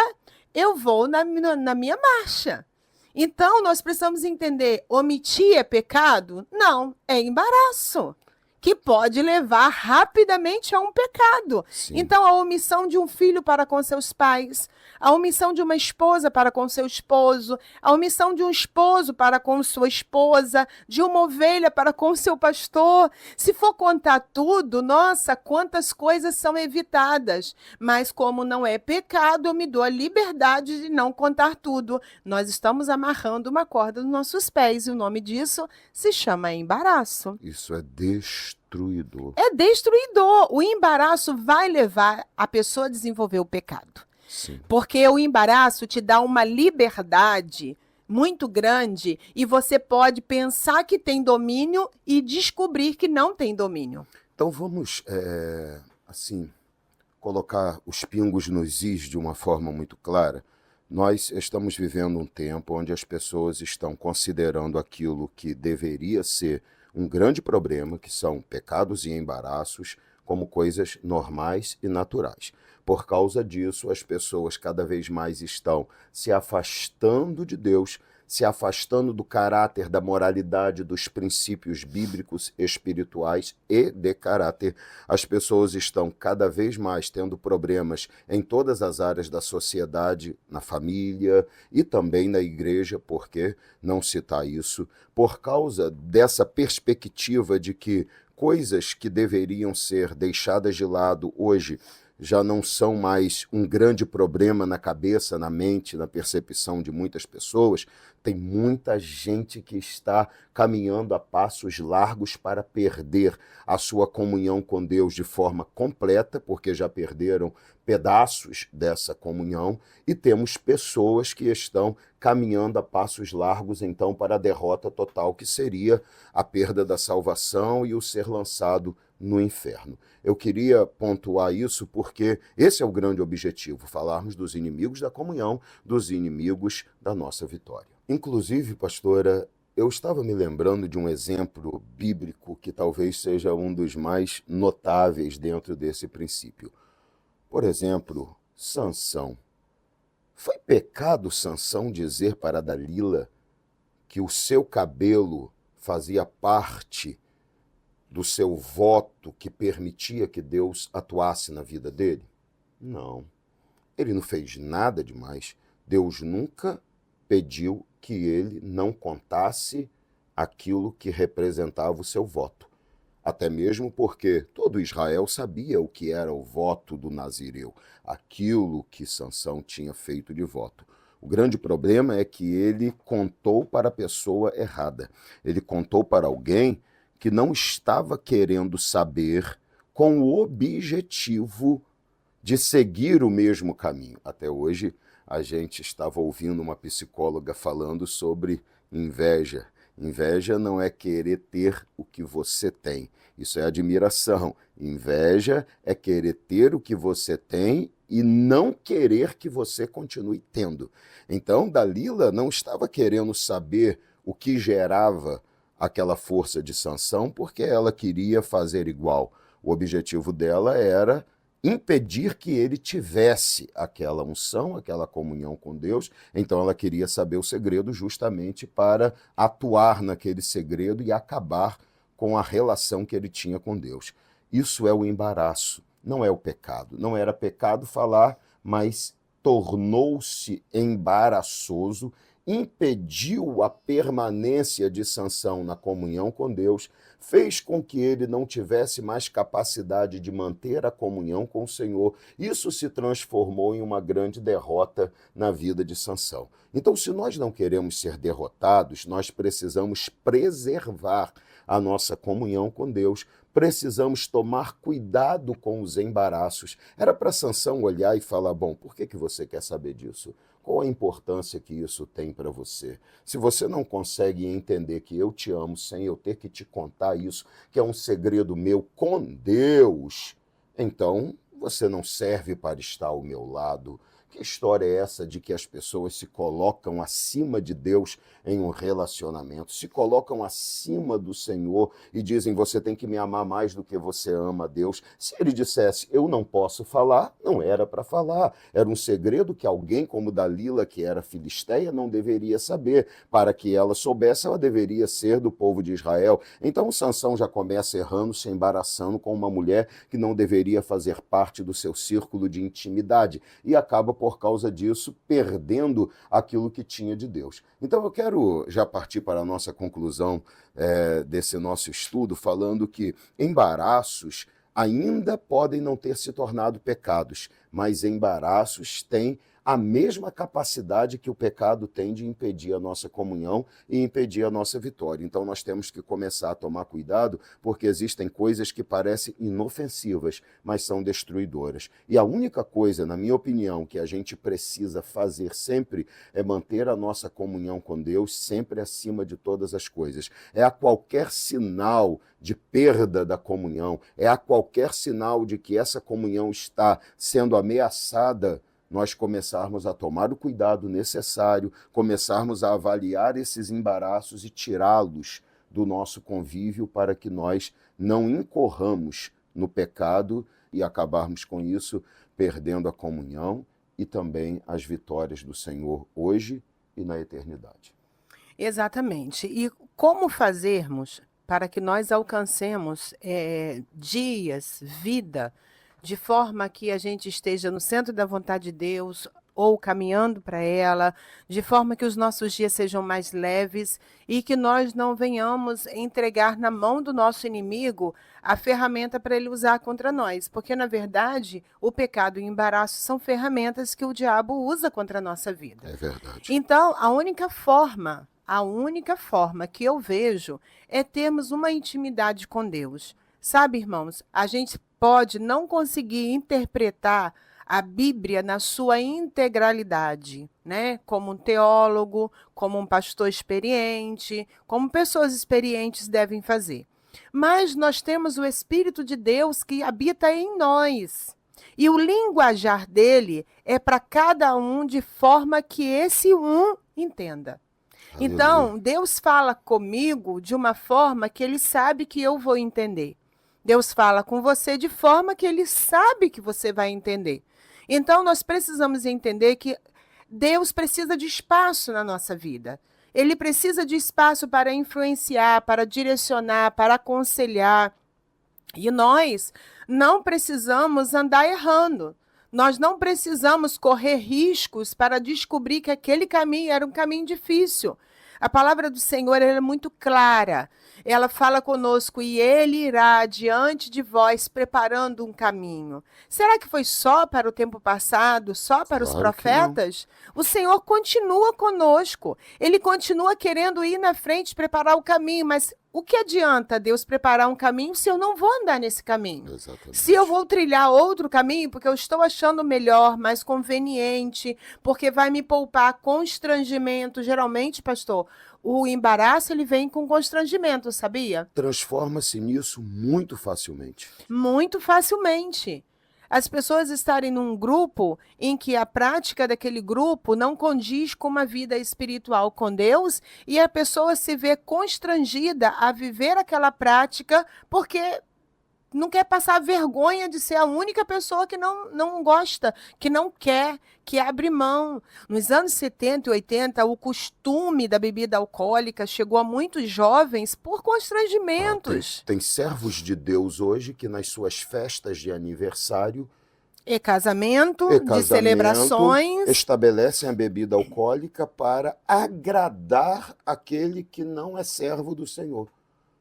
eu vou na minha marcha. Então, nós precisamos entender, omitir é pecado? Não, é embaraço, que pode levar rapidamente a um pecado. Sim. Então, a omissão de um filho para com seus pais, a omissão de uma esposa para com seu esposo, a omissão de um esposo para com sua esposa, de uma ovelha para com seu pastor. Se for contar tudo, nossa, quantas coisas são evitadas. Mas como não é pecado, eu me dou a liberdade de não contar tudo. Nós estamos amarrando uma corda nos nossos pés e o nome disso se chama embaraço. Isso é destruidor. É destruidor. O embaraço vai levar a pessoa a desenvolver o pecado. Sim. Porque o embaraço te dá uma liberdade muito grande e você pode pensar que tem domínio e descobrir que não tem domínio. Então vamos, colocar os pingos nos is de uma forma muito clara. Nós estamos vivendo um tempo onde as pessoas estão considerando aquilo que deveria ser um grande problema, que são pecados e embaraços, como coisas normais e naturais. Por causa disso, as pessoas cada vez mais estão se afastando de Deus, se afastando do caráter, da moralidade, dos princípios bíblicos, espirituais e de caráter. As pessoas estão cada vez mais tendo problemas em todas as áreas da sociedade, na família e também na igreja, por que não citar isso? Por causa dessa perspectiva de que coisas que deveriam ser deixadas de lado hoje já não são mais um grande problema na cabeça, na mente, na percepção de muitas pessoas. Tem muita gente que está caminhando a passos largos para perder a sua comunhão com Deus de forma completa, porque já perderam pedaços dessa comunhão, e temos pessoas que estão caminhando a passos largos, então, para a derrota total, que seria a perda da salvação e o ser lançado no inferno. Eu queria pontuar isso porque esse é o grande objetivo, falarmos dos inimigos da comunhão, dos inimigos da nossa vitória. Inclusive, pastora, eu estava me lembrando de um exemplo bíblico que talvez seja um dos mais notáveis dentro desse princípio. Por exemplo, Sansão. Foi pecado Sansão dizer para Dalila que o seu cabelo fazia parte do seu voto que permitia que Deus atuasse na vida dele? Não. Ele não fez nada demais. Deus nunca pediu que ele não contasse aquilo que representava o seu voto. Até mesmo porque todo Israel sabia o que era o voto do nazireu, aquilo que Sansão tinha feito de voto. O grande problema é que ele contou para a pessoa errada. Ele contou para alguém que não estava querendo saber, com o objetivo de seguir o mesmo caminho. Até hoje, a gente estava ouvindo uma psicóloga falando sobre inveja. Inveja não é querer ter o que você tem. Isso é admiração. Inveja é querer ter o que você tem e não querer que você continue tendo. Então, Dalila não estava querendo saber o que gerava aquela força de Sansão, porque ela queria fazer igual. O objetivo dela era impedir que ele tivesse aquela unção, aquela comunhão com Deus. Então ela queria saber o segredo justamente para atuar naquele segredo e acabar com a relação que ele tinha com Deus. Isso é o embaraço, não é o pecado. Não era pecado falar, mas tornou-se embaraçoso, impediu a permanência de Sansão na comunhão com Deus, fez com que ele não tivesse mais capacidade de manter a comunhão com o Senhor. Isso se transformou em uma grande derrota na vida de Sansão. Então, se nós não queremos ser derrotados, nós precisamos preservar a nossa comunhão com Deus, precisamos tomar cuidado com os embaraços. Era para Sansão olhar e falar, bom, por que você quer saber disso? Qual a importância que isso tem para você? Se você não consegue entender que eu te amo sem eu ter que te contar isso, que é um segredo meu com Deus, então você não serve para estar ao meu lado. Que história é essa de que as pessoas se colocam acima de Deus em um relacionamento, se colocam acima do Senhor e dizem, você tem que me amar mais do que você ama a Deus? Se ele dissesse, eu não posso falar, não era para falar. Era um segredo que alguém como Dalila, que era filisteia, não deveria saber. Para que ela soubesse, ela deveria ser do povo de Israel. Então Sansão já começa errando, se embaraçando com uma mulher que não deveria fazer parte do seu círculo de intimidade e acaba por causa disso, perdendo aquilo que tinha de Deus. Então eu quero já partir para a nossa conclusão desse nosso estudo, falando que embaraços ainda podem não ter se tornado pecados, mas embaraços têm a mesma capacidade que o pecado tem de impedir a nossa comunhão e impedir a nossa vitória. Então nós temos que começar a tomar cuidado, porque existem coisas que parecem inofensivas, mas são destruidoras. E a única coisa, na minha opinião, que a gente precisa fazer sempre é manter a nossa comunhão com Deus sempre acima de todas as coisas. É a qualquer sinal de perda da comunhão, é a qualquer sinal de que essa comunhão está sendo ameaçada, nós começarmos a tomar o cuidado necessário, começarmos a avaliar esses embaraços e tirá-los do nosso convívio para que nós não incorramos no pecado e acabarmos com isso perdendo a comunhão e também as vitórias do Senhor hoje e na eternidade. Exatamente. E como fazermos para que nós alcancemos dias, vida, de forma que a gente esteja no centro da vontade de Deus ou caminhando para ela, de forma que os nossos dias sejam mais leves e que nós não venhamos entregar na mão do nosso inimigo a ferramenta para ele usar contra nós, porque na verdade o pecado e o embaraço são ferramentas que o diabo usa contra a nossa vida. É verdade. Então, a única forma que eu vejo é termos uma intimidade com Deus. Sabe, irmãos, a gente pode não conseguir interpretar a Bíblia na sua integralidade, né? Como um teólogo, como um pastor experiente, como pessoas experientes devem fazer. Mas nós temos o Espírito de Deus que habita em nós. E o linguajar dele é para cada um de forma que esse um entenda. Então, Deus fala comigo de uma forma que ele sabe que eu vou entender. Deus fala com você de forma que ele sabe que você vai entender. Então, nós precisamos entender que Deus precisa de espaço na nossa vida. Ele precisa de espaço para influenciar, para direcionar, para aconselhar. E nós não precisamos andar errando. Nós não precisamos correr riscos para descobrir que aquele caminho era um caminho difícil. A palavra do Senhor é muito clara. Ela fala conosco, e ele irá diante de vós preparando um caminho. Será que foi só para o tempo passado, só para os profetas? O Senhor continua conosco. Ele continua querendo ir na frente, preparar o caminho, mas o que adianta Deus preparar um caminho se eu não vou andar nesse caminho? Exatamente. Se eu vou trilhar outro caminho, porque eu estou achando melhor, mais conveniente, porque vai me poupar constrangimento. Geralmente, pastor, o embaraço ele vem com constrangimento, sabia? Transforma-se nisso muito facilmente. Muito facilmente. as pessoas estarem num grupo em que a prática daquele grupo não condiz com uma vida espiritual com Deus e a pessoa se vê constrangida a viver aquela prática porque não quer passar vergonha de ser a única pessoa que não gosta, que não quer, que abre mão. Nos anos 70 e 80, o costume da bebida alcoólica chegou a muitos jovens por constrangimentos. Tem servos de Deus hoje que nas suas festas de aniversário E casamento, de celebrações, estabelecem a bebida alcoólica para agradar aquele que não é servo do Senhor.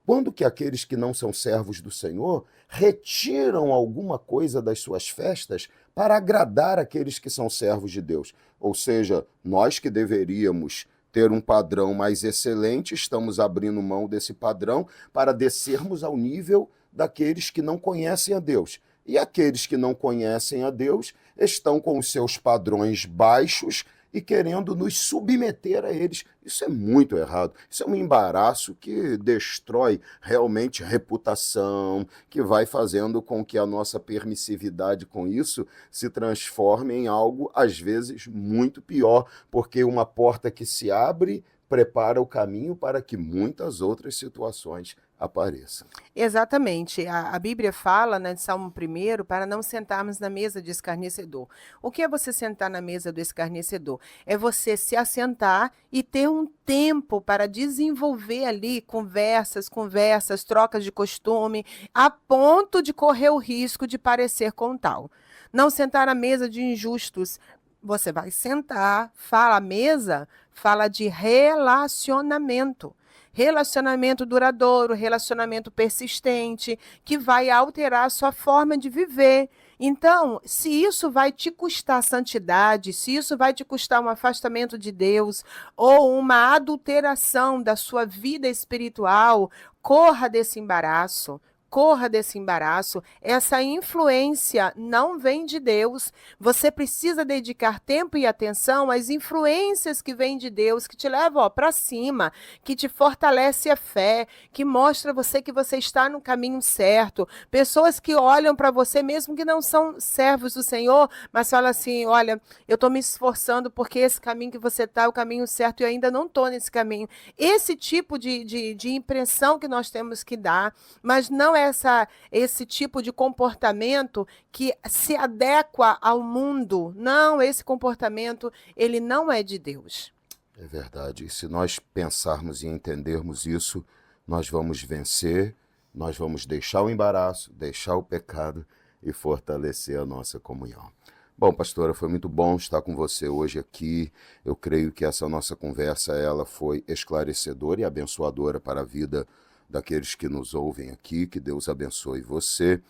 Quando que aqueles que não são servos do Senhor retiram alguma coisa das suas festas para agradar aqueles que são servos de Deus? Ou seja, nós que deveríamos ter um padrão mais excelente, estamos abrindo mão desse padrão para descermos ao nível daqueles que não conhecem a Deus. E aqueles que não conhecem a Deus estão com os seus padrões baixos e querendo nos submeter a eles. Isso é muito errado. Isso é um embaraço que destrói realmente reputação, que vai fazendo com que a nossa permissividade com isso se transforme em algo, às vezes, muito pior, porque uma porta que se abre prepara o caminho para que muitas outras situações apareçam. Exatamente. A Bíblia fala, né, de Salmo 1, para não sentarmos na mesa de escarnecedor. O que é você sentar na mesa do escarnecedor? É você se assentar e ter um tempo para desenvolver ali conversas, trocas de costume, a ponto de correr o risco de parecer com tal. Não sentar à mesa de injustos. Você vai sentar, fala a mesa, fala de relacionamento. Relacionamento duradouro, relacionamento persistente, que vai alterar a sua forma de viver. Então, se isso vai te custar santidade, se isso vai te custar um afastamento de Deus ou uma adulteração da sua vida espiritual, corra desse embaraço. Corra desse embaraço, essa influência não vem de Deus. Você precisa dedicar tempo e atenção às influências que vêm de Deus, que te levam para cima, que te fortalece a fé, que mostra você que você está no caminho certo. Pessoas que olham para você, mesmo que não são servos do Senhor, mas falam assim, olha, eu estou me esforçando porque esse caminho que você está é o caminho certo e eu ainda não estou nesse caminho. Esse tipo de impressão que nós temos que dar, mas não é esse tipo de comportamento que se adequa ao mundo. Não, esse comportamento, ele não é de Deus. É verdade. E se nós pensarmos e entendermos isso, nós vamos vencer, nós vamos deixar o embaraço, deixar o pecado e fortalecer a nossa comunhão. Bom, pastora, foi muito bom estar com você hoje aqui. Eu creio que essa nossa conversa ela foi esclarecedora e abençoadora para a vida daqueles que nos ouvem aqui, que Deus abençoe você.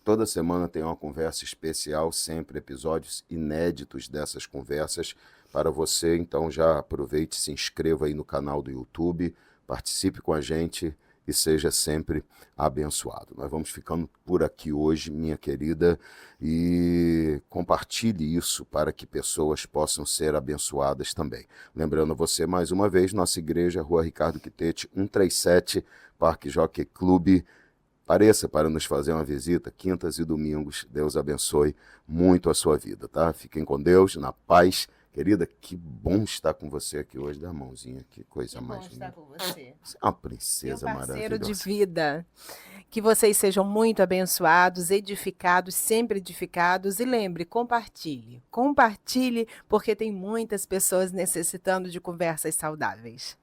Toda semana tem uma conversa especial, sempre episódios inéditos dessas conversas para você. Então já aproveite, se inscreva aí no canal do YouTube, participe com a gente e seja sempre abençoado. Nós vamos ficando por aqui hoje, minha querida, e compartilhe isso para que pessoas possam ser abençoadas também. Lembrando a você, mais uma vez, nossa igreja, Rua Ricardo Quitete, 137, Parque Jockey Clube. Pareça para nos fazer uma visita, quintas e domingos. Deus abençoe muito a sua vida, tá? Fiquem com Deus, na paz. Querida, que bom estar com você aqui hoje. Dá a mãozinha, que coisa mais linda. Que bom estar com você. Você é uma princesa Meu parceiro maravilhosa. de vida. Que vocês sejam muito abençoados, edificados, sempre edificados. E lembre, compartilhe. Compartilhe, porque tem muitas pessoas necessitando de conversas saudáveis.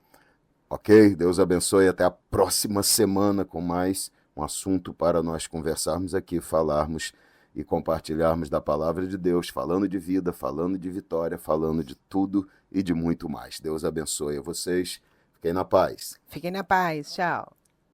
Ok? Deus abençoe. Até a próxima semana com mais um assunto para nós conversarmos aqui, falarmos e compartilharmos da palavra de Deus, falando de vida, falando de vitória, falando de tudo e de muito mais. Deus abençoe a vocês. Fiquem na paz. Fiquem na paz. Tchau.